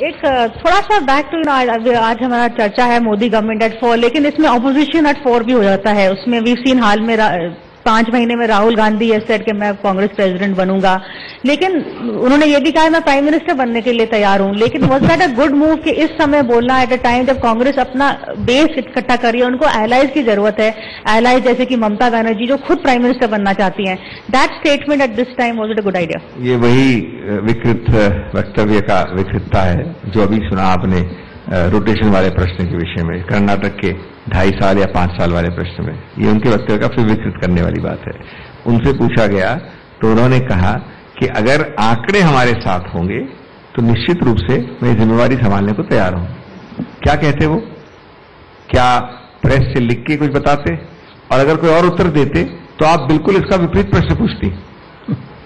एक थोड़ा सा बैक टू आज हमारा चर्चा है मोदी गवर्नमेंट एट 4, लेकिन इसमें ऑपोजिशन एट 4 भी हो जाता है। उसमें वी सीन हाल में 5 महीने में राहुल गांधी ये सेड कि मैं कांग्रेस प्रेसिडेंट बनूंगा, लेकिन उन्होंने ये भी कहा मैं प्राइम मिनिस्टर बनने के लिए तैयार हूं। लेकिन was that a good move कि इस समय बोलना एट अ टाइम जब कांग्रेस अपना बेस इकट्ठा कर रही है, उनको एलाइज की जरूरत है, एलाइज जैसे कि ममता बनर्जी जो खुद प्राइम मिनिस्टर बनना चाहती हैं। That statement at this time was it a good idea? ये वही विकृत वक्तव्य का विकृतता है जो अभी सुना आपने रोटेशन वाले प्रश्न के विषय में, कर्नाटक के 2.5 साल या 5 साल वाले प्रश्न में। ये उनके वक्तव्य का फिर विकृत करने वाली बात है। उनसे पूछा गया तो उन्होंने कहा कि अगर आंकड़े हमारे साथ होंगे तो निश्चित रूप से मैं जिम्मेवारी संभालने को तैयार हूं। क्या कहते वो? क्या प्रेस से लिख के कुछ बताते? और अगर कोई और उत्तर देते तो आप बिल्कुल इसका विपरीत प्रश्न पूछती।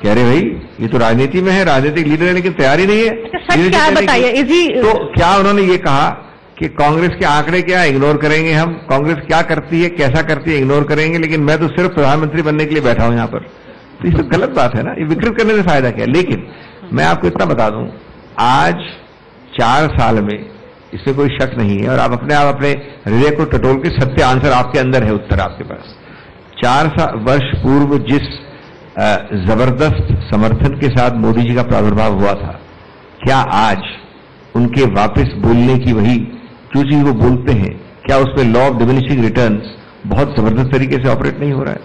कह रहे भाई ये तो राजनीति में है, राजनीतिक लीडर है लेकिन तैयारी नहीं है। सच क्या बताइए? तो क्या उन्होंने ये कहा कि कांग्रेस के आंकड़े क्या इग्नोर करेंगे हम, कांग्रेस क्या करती है कैसा करती है इग्नोर करेंगे, लेकिन मैं तो सिर्फ प्रधानमंत्री बनने के लिए बैठा हूं यहां पर? तो ये सब गलत बात है ना, ये विकृत करने से फायदा क्या? लेकिन मैं आपको इतना बता दूं, आज 4 साल में इसमें कोई शक नहीं है, और आप अपने हृदय को टटोल के सत्य आंसर आपके अंदर है, उत्तर आपके पास। 4 वर्ष पूर्व जिस जबरदस्त समर्थन के साथ मोदी जी का प्रादुर्भाव हुआ था, क्या आज उनके वापस बोलने की वही जो चीज वो बोलते हैं, क्या उसमें लॉ ऑफ डिमिनिशिंग रिटर्न्स बहुत जबरदस्त तरीके से ऑपरेट नहीं हो रहा है?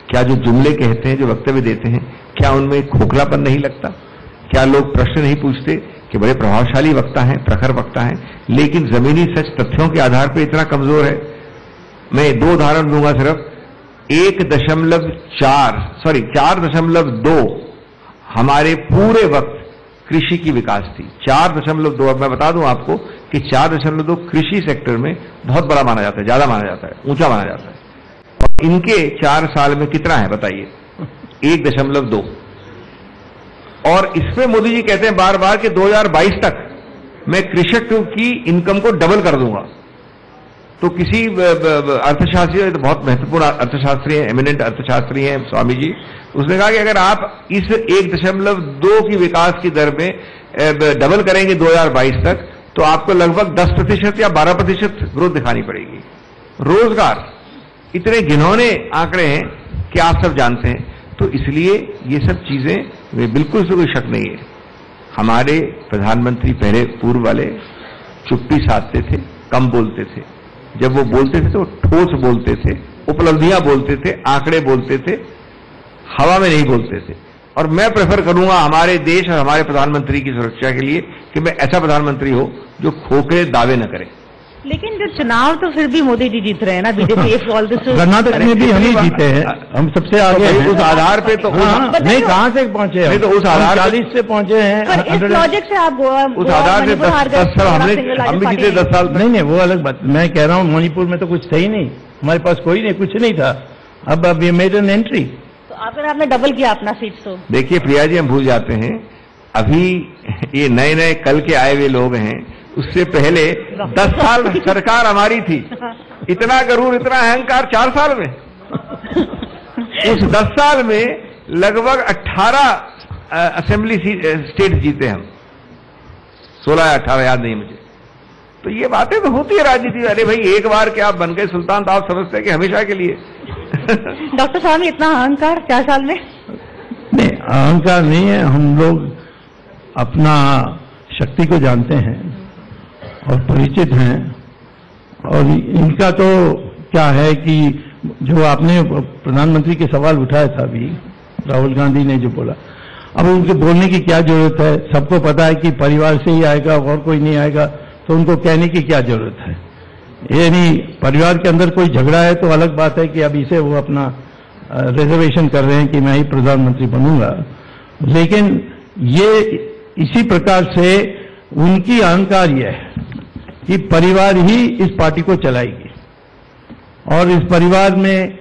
क्या जो जुमले कहते हैं, जो वक्तव्य देते हैं, क्या उनमें खोखलापन नहीं लगता? क्या लोग प्रश्न नहीं पूछते कि बड़े प्रभावशाली वक्ता हैं, प्रखर वक्ता हैं, लेकिन जमीनी सच तथ्यों के आधार पर इतना कमजोर है? मैं 2 उदाहरण दूंगा सिर्फ। 4.2 हमारे पूरे वक्त कृषि की विकास थी। 4.2, अब मैं बता दूं आपको कि 4.2 कृषि सेक्टर में बहुत बड़ा माना जाता है, ज्यादा माना जाता है, ऊंचा माना जाता है। और इनके 4 साल में कितना है बताइए? 1.2। और इसमें मोदी जी कहते हैं बार बार कि 2022 तक मैं कृषक की इनकम को डबल कर दूंगा। तो किसी अर्थशास्त्री, तो बहुत महत्वपूर्ण अर्थशास्त्री हैं, एमिनेंट अर्थशास्त्री हैं स्वामी जी, उसने कहा कि अगर आप इस 1.2 की विकास की दर में डबल करेंगे 2022 तक, तो आपको लगभग 10% या 12% ग्रोथ दिखानी पड़ेगी। रोजगार, इतने घिनौने आंकड़े हैं कि आप सब जानते हैं। तो इसलिए ये सब चीजें बिल्कुल से कोई शक नहीं है। हमारे प्रधानमंत्री पहले पूर्व वाले चुप्पी साधते थे, कम बोलते थे। जब वो बोलते थे तो ठोस बोलते थे, उपलब्धियां बोलते थे, आंकड़े बोलते थे, हवा में नहीं बोलते थे। और मैं प्रेफर करूंगा हमारे देश और हमारे प्रधानमंत्री की सुरक्षा के लिए कि मैं ऐसा प्रधानमंत्री हो जो खोखले दावे न करे। लेकिन जो चुनाव तो फिर भी मोदी जी जीत रहे हैं ना, बीजेपी। कर्नाटक में भी हम ही जीते हैं, हम सबसे आगे हैं। उस आधार पे तो नहीं, कहां से पहुंचे? नहीं तो उस आधार 40 से पहुंचे हैं। इस प्रोजेक्ट से आप उस आधार से 10 साल हम भी जीते 10 साल। नहीं, वो अलग बात। मैं कह रहा हूं मणिपुर में तो कुछ था ही नहीं, हमारे पास कोई नहीं, कुछ नहीं था। अब ये मेड एन एंट्री, तो आपने डबल किया अपना सीट। तो देखिए प्रिया जी, हम भूल जाते हैं अभी ये नए कल के आए हुए लोग हैं। उससे पहले 10 साल सरकार हमारी थी। इतना गरूर, इतना अहंकार 4 साल में। उस 10 साल में लगभग 18 असेंबली स्टेट जीते हम, 16 या 18 याद नहीं मुझे। तो ये बातें तो होती है राजनीति। अरे भाई, एक बार क्या आप बन गए सुल्तान तो आप समझते हैं कि हमेशा के लिए। डॉक्टर साहब, इतना अहंकार 4 साल में? नहीं, अहंकार नहीं है। हम लोग अपना शक्ति को जानते हैं और परिचित हैं। और इनका तो क्या है कि जो आपने प्रधानमंत्री के सवाल उठाया था अभी, राहुल गांधी ने जो बोला, अब उनके बोलने की क्या जरूरत है? सबको पता है कि परिवार से ही आएगा और कोई नहीं आएगा, तो उनको कहने की क्या जरूरत है? ये नहीं, परिवार के अंदर कोई झगड़ा है तो अलग बात है कि अब इसे वो अपना रिजर्वेशन कर रहे हैं कि मैं ही प्रधानमंत्री बनूंगा। लेकिन ये इसी प्रकार से उनकी अहंकार यह है कि परिवार ही इस पार्टी को चलाएगी, और इस परिवार में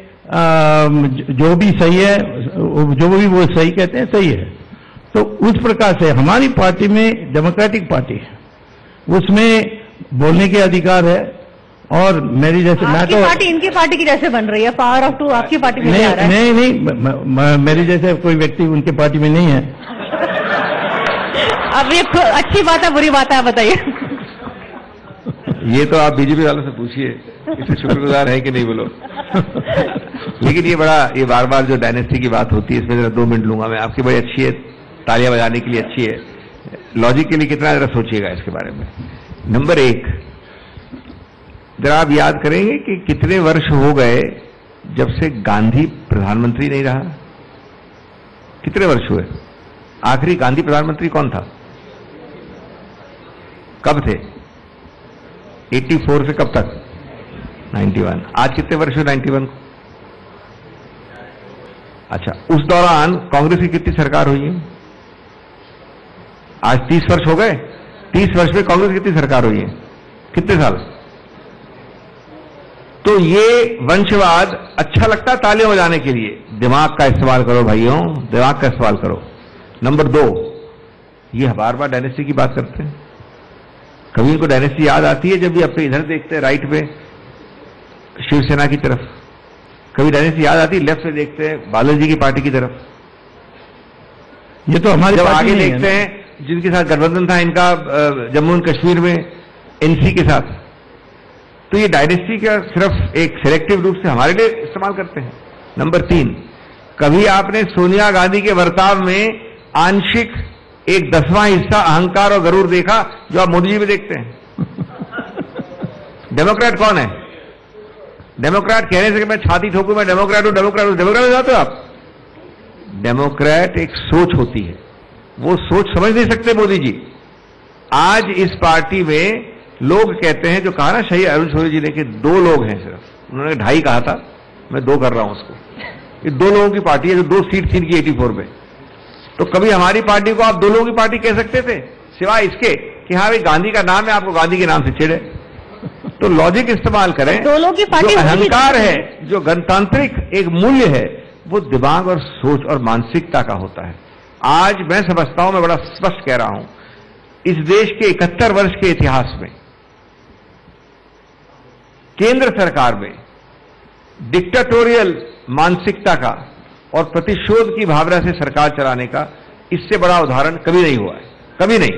जो भी सही है, जो भी वो सही कहते हैं सही है। तो उस प्रकार से हमारी पार्टी में, डेमोक्रेटिक पार्टी है, उसमें बोलने के अधिकार है। और मेरी जैसे मैं तो पार्टी इनकी पार्टी की जैसे बन रही है, पावर ऑफ 2 आपकी पार्टी में नहीं, आ रहा है। नहीं, मेरी जैसे कोई व्यक्ति उनके पार्टी में नहीं है। अब ये अच्छी बात है बुरी बात है, आप बताइए। ये तो आप बीजेपी वालों से पूछिए, इससे शुक्रगुजार है कि नहीं बोलो। लेकिन ये बार बार जो डायनेस्टी की बात होती है, इसमें जरा 2 मिनट लूंगा मैं। आपकी बड़ी अच्छी है, तालियां बजाने के लिए अच्छी है, लॉजिकली कितना जरा सोचिएगा इसके बारे में। नंबर 1, जरा आप याद करेंगे कि कितने वर्ष हो गए जब से गांधी प्रधानमंत्री नहीं रहा? कितने वर्ष हुए? आखिरी गांधी प्रधानमंत्री कौन था? कब थे? 84 से कब तक? 91। आज कितने वर्ष हुए 91 को? अच्छा, उस दौरान कांग्रेस की कितनी सरकार हुई है? आज 30 वर्ष हो गए। 30 वर्ष में कांग्रेस की कितनी सरकार हुई है? कितने साल? तो ये वंशवाद अच्छा लगता है तालियां बजाने के लिए। दिमाग का इस्तेमाल करो भाइयों, दिमाग का इस्तेमाल करो। नंबर 2, ये बार बार डायनेस्टी की बात करते हैं। कभी इनको डायनेस्टी याद आती है जब भी अपने इधर देखते हैं राइट में शिवसेना की तरफ, कभी डायनेस्टी याद आती है लेफ्ट में देखते हैं बालाजी की पार्टी की तरफ। ये तो हमारे जब आगे देखते हैं जिनके साथ गठबंधन था इनका जम्मू एंड कश्मीर में एनसी के साथ, तो ये डायनेस्टी का सिर्फ एक सिलेक्टिव रूप से हमारे लिए इस्तेमाल करते हैं। नंबर 3, कभी आपने सोनिया गांधी के बर्ताव में आंशिक एक 10वां हिस्सा अहंकार और गरूर देखा जो आप मोदी जी में देखते हैं? डेमोक्रेट कौन है? डेमोक्रेट कहने से कि मैं छाती ठोकूं, मैं डेमोक्रेट हूं, डेमोक्रेट हो जाते हो आप? डेमोक्रेट एक सोच होती है, वो सोच समझ नहीं सकते मोदी जी। आज इस पार्टी में लोग कहते हैं, जो कहा ना शहीद अरुण शौरी जी ने कि 2 लोग हैं सिर्फ, उन्होंने 2.5 कहा था, मैं 2 कर रहा हूं उसको। ये 2 लोगों की पार्टी है जो 2 सीट थी इनकी 84 में। तो कभी हमारी पार्टी को आप 2 लोगों की पार्टी कह सकते थे, सिवाय इसके कि हाँ भाई गांधी का नाम है, आपको गांधी के नाम से चिढ़े। तो लॉजिक इस्तेमाल करें। 2 लोगों की पार्टी, जो अहंकार है, जो गणतांत्रिक एक मूल्य है, वो दिमाग और सोच और मानसिकता का होता है। आज मैं समझता हूं, मैं बड़ा स्पष्ट कह रहा हूं, इस देश के 71 वर्ष के इतिहास में केंद्र सरकार में डिक्टेटोरियल मानसिकता का और प्रतिशोध की भावना से सरकार चलाने का इससे बड़ा उदाहरण कभी नहीं हुआ है, कभी नहीं।